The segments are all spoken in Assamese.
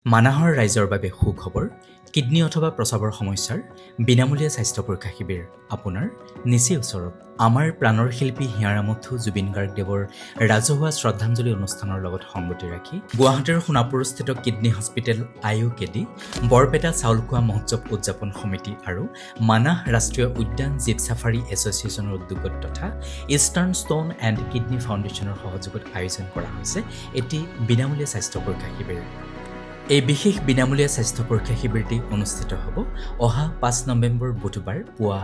মানাহৰ ৰাইজৰ বাবে সুখবৰ কিডনী অথবা প্ৰস্ৰাৱৰ সমস্যাৰ বিনামূলীয়া স্বাস্থ্য পৰীক্ষা শিবিৰ আপোনাৰ নিচেই ওচৰত আমাৰ প্ৰাণৰ শিল্পী হিয়াৰামথু জুবিন গাৰ্গদেৱৰ ৰাজহুৱা শ্ৰদ্ধাঞ্জলি অনুষ্ঠানৰ লগত সংগতি ৰাখি গুৱাহাটীৰ সোণাপুৰস্থিত কিডনী হস্পিটেল iUKD বৰপেটা চাউল খোৱা মহোৎসৱ উদযাপন সমিতি আৰু মানাহ ৰাষ্ট্ৰীয় উদ্যান জীপ ছাফাৰী এছ'চিয়েশ্যনৰ উদ্যোগত তথা ইষ্টাৰ্ণ ষ্টোন এণ্ড কিডনী ফাউণ্ডেশ্যনৰ সহযোগত আয়োজন কৰা হৈছে এটি বিনামূলীয়া স্বাস্থ্য পৰীক্ষা শিবিৰ এই বিশেষ বিনামূলীয়া স্বাস্থ্য পৰীক্ষা শিবিৰটি অনুষ্ঠিত হ'ব অহা 5 নৱেম্বৰ বুধবাৰ পুৱা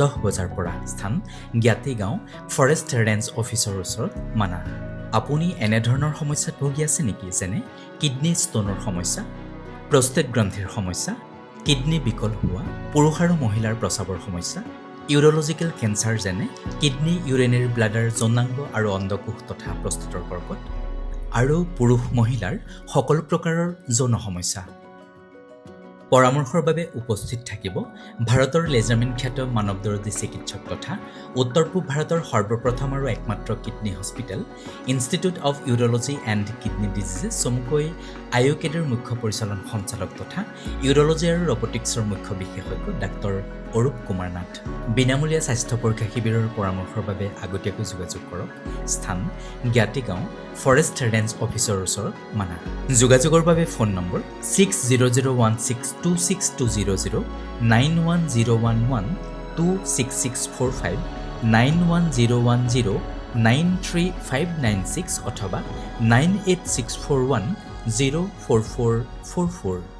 10 বজাৰ পৰা স্থান জ্ঞাতি গাঁও ফৰেষ্ট ৰেঞ্জ অফিচৰ ওচৰত মানাহ আপুনি এনেধৰণৰ সমস্যাত ভুগি আছে নেকি যেনে কিডনী ষ্টোনৰ সমস্যা প্ৰস্টেট গ্ৰন্থিৰ সমস্যা কিডনী বিকল হোৱা পুৰুষ আৰু মহিলাৰ প্ৰস্ৰাৱৰ সমস্যা ইউৰলজিকেল কেঞ্চাৰ যেনে কিডনী ইউৰিনেৰী ব্লাডাৰ যৌনাংগ আৰু অণ্ডকোষ তথা প্ৰস্তাৱৰ কৰ্কট আৰু পুৰুষ মহিলাৰ সকলো প্ৰকাৰৰ যৌন সমস্যা পৰামৰ্শৰ বাবে উপস্থিত থাকিব ভাৰতৰ লেজাৰমেন খ্যাত মানৱদৰদী চিকিৎসক তথা উত্তৰ পূব ভাৰতৰ সৰ্বপ্ৰথম আৰু একমাত্ৰ kidney hospital institute of urology and kidney diseases চমুকৈ iUKDৰ মুখ্য পৰিচালন সঞ্চালক তথা ইউৰলজি আৰু ৰবটিক্সৰ মুখ্য বিশেষজ্ঞ ডাক্তৰ অৰুপ কুমাৰ নাথ বিনামূলীয়া স্বাস্থ্য পৰীক্ষা শিবিৰৰ পৰামৰ্শৰ বাবে আগতীয়াকৈ যোগাযোগ কৰক স্থান জ্ঞাতি গাঁও ফৰেষ্ট ৰেঞ্জ অফিচৰ ওচৰত মানাহ যোগাযোগৰ বাবে ফোন নম্বৰ 6001626200 91011266645 91010939596 অথবা 98641 04444